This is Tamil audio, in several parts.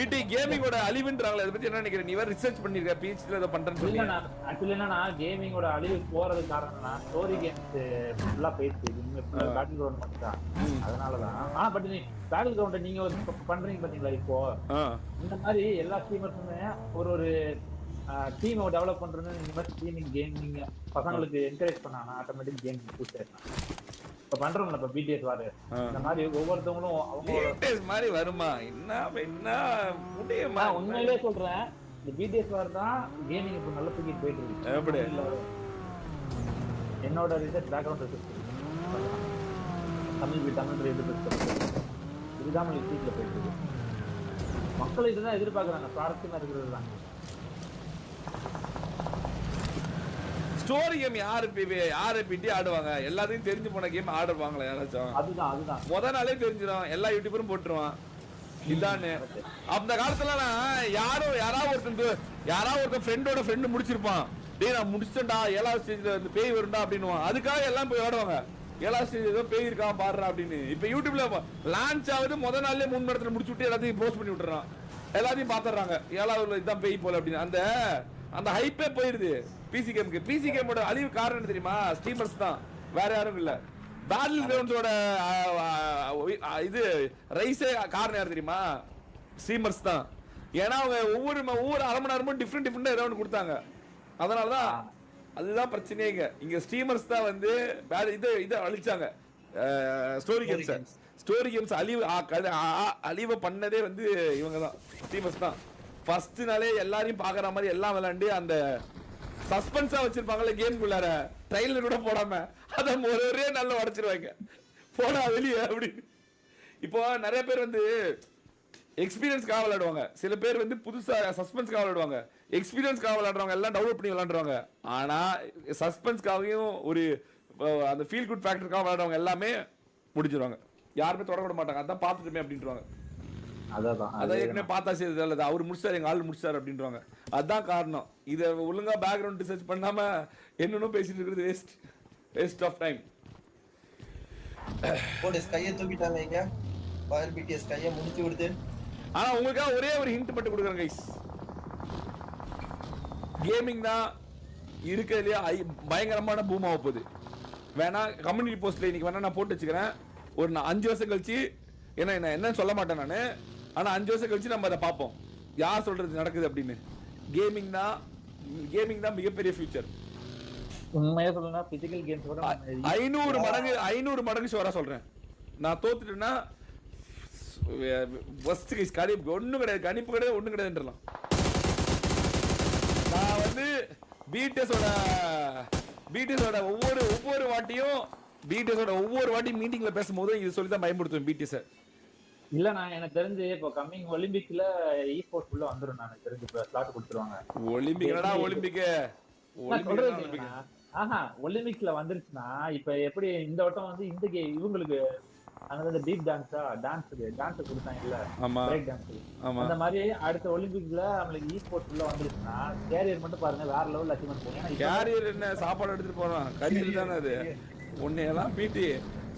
பிடி கேமிங்கோட அழிவுன்றாங்களே அதை பத்தி என்ன நினைக்கிறேன்? நீ வேற ரிசர்ச் பண்ணிருக்க பிஹெச்டில அதை பண்றேன்னு சொல்லி. ஆக்சுவலி என்னன்னா கேமிங்கோட அழிவு போறது காரணம்னா ஸ்டோரி கேம்ஸ் ஃபுல்லா போயிடுச்சு. பேட்டில் கிரவுண்ட் மட்டும் தான். அதனாலதான் பட் நீ பேட்டில் கிரவுண்ட் நீங்க பண்றீங்க பாத்தீங்களா இப்போ இந்த மாதிரி எல்லா ஸ்ட்ரீமர்ஸுமே ஒரு டீமை டெவலப் பண்றதுன்னு இந்த மாதிரி ஸ்ட்ரீமிங் கேமிங் பசங்களுக்கு என்கரேஜ் பண்ணாங்கன்னா ஆட்டோமேட்டிக் கேம் பூஸ்ட் ஆயிடலாம். இப்ப பண்றோம்ல இப்ப பிடிஎஸ் வாரு இந்த மாதிரி ஒவ்வொருத்தவங்களும் அவங்க மாதிரி வருமா என்ன என்ன முடியுமா? உண்மையிலே சொல்றேன் இந்த பிடிஎஸ் வார் தான் கேமிங் இப்ப நல்ல தூக்கிட்டு போயிட்டு இருக்கு. எப்படி என்னோட research background research Tamil research இதுதான் சீட்ல போயிட்டு இருக்கு. மக்கள் இதுதான் எதிர்பார்க்கறாங்க. சுவாரஸ்யமா இருக்கிறது தான். ஸ்டோரி கேம் யாரு பிடி ஆடுவாங்க? எல்லாத்தையும் தெரிஞ்சு போன கேம் ஆடுவாங்களா யாராச்சும்? அதுதான் முத நாளே தெரிஞ்சிடும். எல்லா யூடியூபரும் போட்டுருவான் இதான்னு. அந்த காலத்துல யாராவது ஒருத்தன் ஃப்ரெண்டோட ஃப்ரெண்டு முடிச்சிருப்பான். டேய் நான் முடிச்சிட்டேன்டா 7வது ஸ்டேஜ்ல வந்து பேய் வரும்டா அப்படின்னுவான். அதுக்காக எல்லாம் போய் ஆடுவாங்க. 7வது ஸ்டேஜ் ஏதோ பேய் இருக்கா பாடுறா அப்படின்னு. இப்ப யூடியூப்ல லான்ச் ஆகுது முத நாள்லயே 3 மணி நேரத்துல முடிச்சு விட்டு எல்லாத்தையும் போஸ்ட் பண்ணி விட்டுறான். எல்லாத்தையும் பாத்துறாங்க 7வது இதான் பேய் போல அப்படின்னு. அந்த ஹைப்பே போயிருது பிசி கேமுக்கு. பிசி கேமோட அழிவு காரணம் தெரியுமா? ஸ்ட்ரீமர்ஸ் தான், வேற யாரும் இல்ல. பேட்டில் கிரவுண்ட்ஸோட இது ரைஸே காரணம் யார் தெரியுமா? ஸ்ட்ரீமர்ஸ் தான். ஏன்னா அவங்க ஒவ்வொரு அரை மணி நேரமும் டிஃப்ரெண்டா ஏதோ ஒன்று கொடுத்தாங்க. அதனாலதான் அதுதான் பிரச்சனையே. இங்க ஸ்ட்ரீமர்ஸ் தான் வந்து இதை அழிச்சாங்க. ஸ்டோரி கேம்ஸ் அழிவை பண்ணதே வந்து இவங்க தான், ஸ்ட்ரீமர்ஸ் தான். ஃபர்ஸ்ட் நாளே எல்லாரையும் பாக்குற மாதிரி எல்லாம் விளையாண்டு அந்த சஸ்பென்ஸா வச்சிருப்பாங்கல்ல கேம்குள்ளார, ட்ரைலர் கூட போடாம அதை ஒரே நல்ல உடைச்சிருவாங்க. போடா வெளியே அப்படின்னு. இப்போ நிறைய பேர் வந்து எக்ஸ்பீரியன்ஸ்க்காக விளையாடுவாங்க. சில பேர் வந்து புதுசா சஸ்பென்ஸ்க்காக விளையாடுவாங்க. எக்ஸ்பீரியன்ஸ்க்காக விளையாடுறவங்க எல்லாம் டவுன்லோட் பண்ணி விளையாடுறாங்க. ஆனா சஸ்பென்ஸ்க்காகவும் ஒரு அந்த ஃபீல் குட் ஃபேக்டருக்காக விளையாடுறவங்க எல்லாமே முடிச்சிருவாங்க. யாருமே தொடர விட மாட்டாங்க. அதான் பார்த்துட்டுமே அப்படின்றாங்க. அதான் ஏற்கனவே பார்த்தா சரி அல்லது அவர் முடிச்சாரு எங்க ஆள் முடிச்சாரு அப்படின்றாங்க. அதான் காரணம். இதை ஒழுங்கா பேக்ரவுண்ட் ரிசர்ச் பண்ணாம என்னன்னு பேசிட்டு இருக்கிறது வேஸ்ட் ஆஃப் டைம். கையை தூக்கிட்டாங்க இங்க ஃபயர் பிடிஎஸ் கையை முடிச்சு விடுது. ஆனா உங்களுக்காக ஒரே ஒரு ஹிண்ட் மட்டும் கொடுக்குறேன் கைஸ். கேமிங் தான் இருக்கிறதுலயே பயங்கரமான பூம் ஆக போகுது. வேணா கம்யூனிட்டி போஸ்ட்ல இன்னைக்கு வேணா நான் போட்டு வச்சுக்கிறேன். ஒரு 5 வருஷம் கழிச்சு என்ன சொல்ல மாட்டேன் நானு. ஆனா 5 வருஷம் கழிச்சு நம்ம அதை பார்ப்போம் யார் சொல்றது நடக்குது அப்படின்னு. கேமிங் தான் மிகப்பெரிய ஃபியூச்சர். உண்மையா சொல்லணும்னா பிசிக்கல் கேம்ஸ் கூட 500 மடங்கு ஷோரா சொல்றேன். நான் தோத்துட்டேன்னா ஃபர்ஸ்ட் கைஸ் கணிப்பு ஒண்ணும் கிடையாது, கணிப்பு கிடையாது, ஒண்ணும் கிடையாதுன்றலாம். நான் வந்து பிடிஎஸோட ஒவ்வொரு வாட்டியும் மீட்டிங்ல பேசும்போது இது சொல்லி தான் பயன்படுத்துவேன் பிடிஎஸ். இல்ல நான் எனக்கு தெரிஞ்சு இப்போ கம்மிங் ஒலிம்பிக்ல ஸ்போர்ட்ஸ் உள்ள வந்துரும். நான் தெரிஞ்சு ஸ்லாட் கொடுத்துருவாங்க. ஒலிம்பிக்ஸ்ல வந்துருச்சுன்னா இப்ப எப்படி இந்த வட்டம் வந்து இந்த இவங்களுக்கு அங்க டீப் டான்ஸ் கொடுத்தாங்க இல்ல, பிரேக் டான்ஸ். அந்த மாதிரி அடுத்த ஒலிம்பிக்ல நம்மளுக்கு ஸ்போர்ட்ஸ் உள்ள வந்துருச்சுன்னா கேரியர் மட்டும் பாருங்க வேற லெவல் அச்சீவ்மெண்ட் போகும். கேரியர் என்ன சாப்பாடு எடுத்துட்டு போறான், கரியர் தானே அது. உன்னையெல்லாம் பீட்டி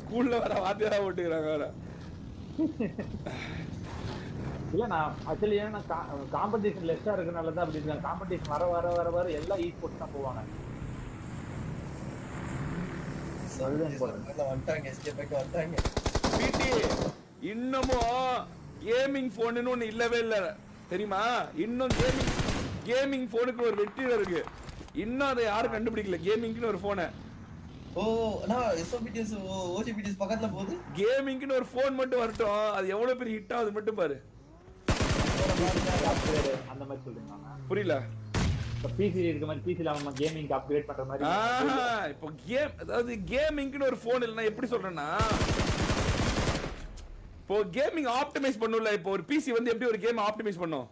ஸ்கூல்ல வர வாத்தியாரா ஓட்டுக்கிறாங்க வேற. இல்ல நான் ஆக்சுவலி காம்படிஷன் லெஸ்ஸா இருக்கனால தான் அப்படி இருக்காங்க. காம்படிஷன் வர வர வர வர எல்லா ஸ்போர்ட்ஸ் தான் போவாங்க. இன்னமும் கேமிங் போன் ஒண்ணு இல்லவே இல்ல தெரியுமா? இன்னும் கேமிங் போனுக்கு ஒரு வெற்றி இருக்கு. இன்னும் அதை யாரும் கண்டுபிடிக்கல. கேமிங்னு ஒரு போனை பக்கத்துல போகுது. கேமிங்னு ஒரு போன் மட்டும் வரட்டும். அது எவ்வளவு பெரிய ஹிட் ஆகுது மட்டும் பாரு. அந்த மாதிரி சொல்றீங்க புரியல? பிசி இருக்க மாதிரி பிசில அவங்க கேமிங் அப்கிரேட் பண்ற மாதிரி. இப்போ அதாவது கேமிங்னு ஒரு போன் இல்லனா எப்படி சொல்றேன்னா, இப்போ கேமிங் ஆப்டிமைஸ் பண்ணும்ல. இப்போ ஒரு பிசி வந்து எப்படி ஒரு கேம் ஆப்டிமைஸ் பண்ணும்?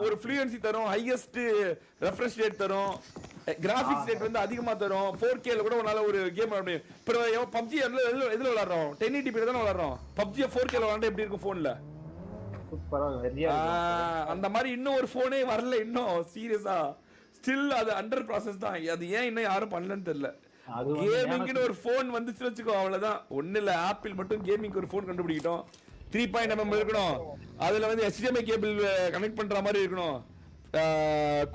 ஒரு ஃப்ளூயன்சி தரும், ஹையஸ்ட் ரெஃப்ரெஷ் ரேட் தரும், கிராபிக்ஸ் ரேட் வந்து அதிகமா தரும். 4K ல கூட உன்னால ஒரு கேம் அப்படி. இப்போ PUBG எதுல விளையாடுறோம்? 1080p ல தான விளையாடுறோம். PUBG 4K ல விளையாண்டா எப்படி இருக்கும் போன்ல? அந்த மாதிரி இன்னும் ஒரு போனே வரல இன்னும். சீரியஸா ஸ்டில் அது அண்டர் ப்ராசஸ் தான். அது ஏன் இன்னும் யாரும் பண்ணலன்னு தெரியல. கேமிங்னு ஒரு போன் வந்துச்சு வச்சுக்கோ, அவ்வளவுதான். ஒண்ணு இல்ல, ஆப்பிள் மட்டும் கேமிங் ஒரு போன் கண்டுபிடிக்கட்டும். 3.mm இருக்கணும். அதுல வந்து HDMI கேபிள் கனெக்ட் பண்ற மாதிரி இருக்கணும்.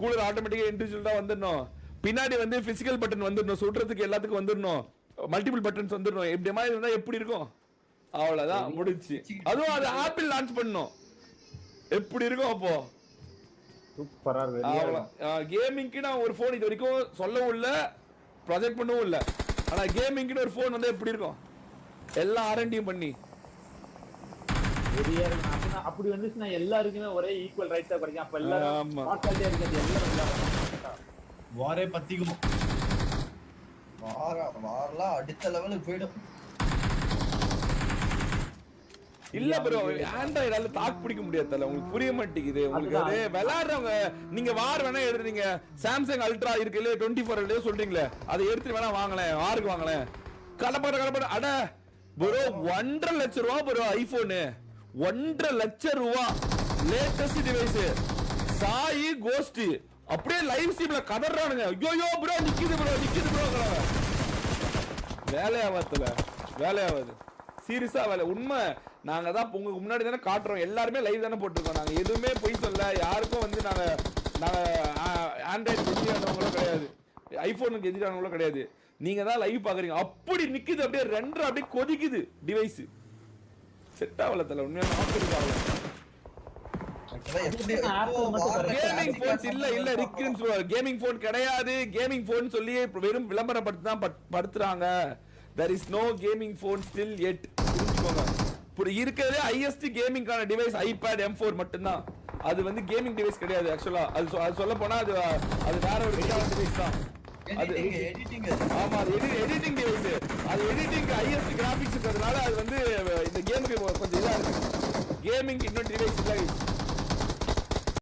கூலர் ஆட்டோமேட்டிக்கா இண்டிவிஜுவலா வந்துடணும். பின்னாடி வந்து பிசிக்கல் பட்டன் வந்துடணும், சுடுறதுக்கு எல்லாத்துக்கும் வந்துடணும், மல்டிபிள் பட்டன்ஸ் வந்துடணும். இப்படி மாதிரி இருந்தா எப்படி இருக்கும்? அவ்வளவுதான் முடிச்சு. அதுவும் அது ஆப்பிள் லான்ச் பண்ணணும், எப்படி இருக்கும் அப்போ? சூப்பரா இருக்கு. கேமிங்க்கு நான் ஒரு போன் இது வரைக்கும் சொல்லவும் இல்ல, ப்ராஜெக்ட் பண்ணவும் இல்ல. ஆனா கேமிங்க்கு ஒரு போன் வந்து எப்படி இருக்கும்? எல்லாம் ஆர்என்டியும் பண்ணி அப்படி வந்துச்சுன்னா எல்லாருக்குமே ஒரே ஈக்குவல் ரைட்ஸா கிடைக்கும். அப்ப எல்லாரும் பாட்டாலிட்டியா இருக்கிறது எல்லாரும் வாரே பத்திக்கும். வாரலாம் அடுத்த லெவலுக்கு போயிடும். இல்ல ப்ரோ, ஆண்ட்ராய்டால தாக்கு பிடிக்க முடியாது தல. உங்களுக்கு புரிய மாட்டேங்குது. உங்களுக்கு அது விளையாடுறவங்க நீங்க வார் வேணா எழுதுறீங்க. சாம்சங் அல்ட்ரா இருக்கு இல்ல 24 இல்ல சொல்றீங்களே, அதை எடுத்து வேணா வாங்கலாம், வாருக்கு வாங்கலாம். கலப்பட அட ப்ரோ 1.5 லட்சம் ரூபா ப்ரோ ஐபோன். 1.5 லட்சம் ரூபா லேட்டஸ்ட் டிவைஸ். சாயி கோஸ்ட் அப்படியே லைவ் ஸ்ட்ரீம்ல கதறானுங்க. ஐயோ ப்ரோ நிக்குது ப்ரோ. வேலையாவாது சீரியஸா வேலை. உண்மை நாங்க தான் உங்களுக்கு முன்னாடி தானே காட்டுறோம். எல்லாருமே லைவ் தானே போட்டிருக்கோம். நாங்க எதுவுமே பொய் சொல்ல. யாருக்கும் வந்து நாங்க ஆண்ட்ராய்டு எதிரானவங்களும் கிடையாது, ஐபோனுக்கு எதிரானவங்களும் கிடையாது. நீங்க தான் லைவ் பாக்குறீங்க. அப்படி நிக்குது, அப்படியே ரெண்டரை அப்படியே கொதிக்குது டிவைஸ். செட் ஆகல தல, உண்மையான ஆஃப் இருக்காங்க. கேமிங் போன்ஸ் இல்ல ரிக்ரன்ஸ் கேமிங் போன் கிடையாது. கேமிங் போன் சொல்லி வெறும் விளம்பரப்படுத்தி தான் படுத்துறாங்க. there is no gaming phone still yet. புரிஞ்சுக்கோங்க. இருக்கிறதே ஹையஸ்ட் கேமிங்கான டிவைஸ் ஐபேட் M4 மட்டும்தான். அது வந்து கேமிங் டிவைஸ் கிடையாது ஆக்சுவலா. அது சொல்ல போனா அது வேற ஒரு டிவைஸ் தான். அது எடிட்டிங். ஆமா, அது எடிட்டிங் டிவைஸ். அது எடிட்டிங் ஹையஸ்ட் கிராபிக்ஸ் இருக்கிறதுனால அது வந்து இந்த கேமுக்கு கொஞ்சம் இதா இருக்கு. கேமிங் இன்னொரு டிவைஸ் இல்ல.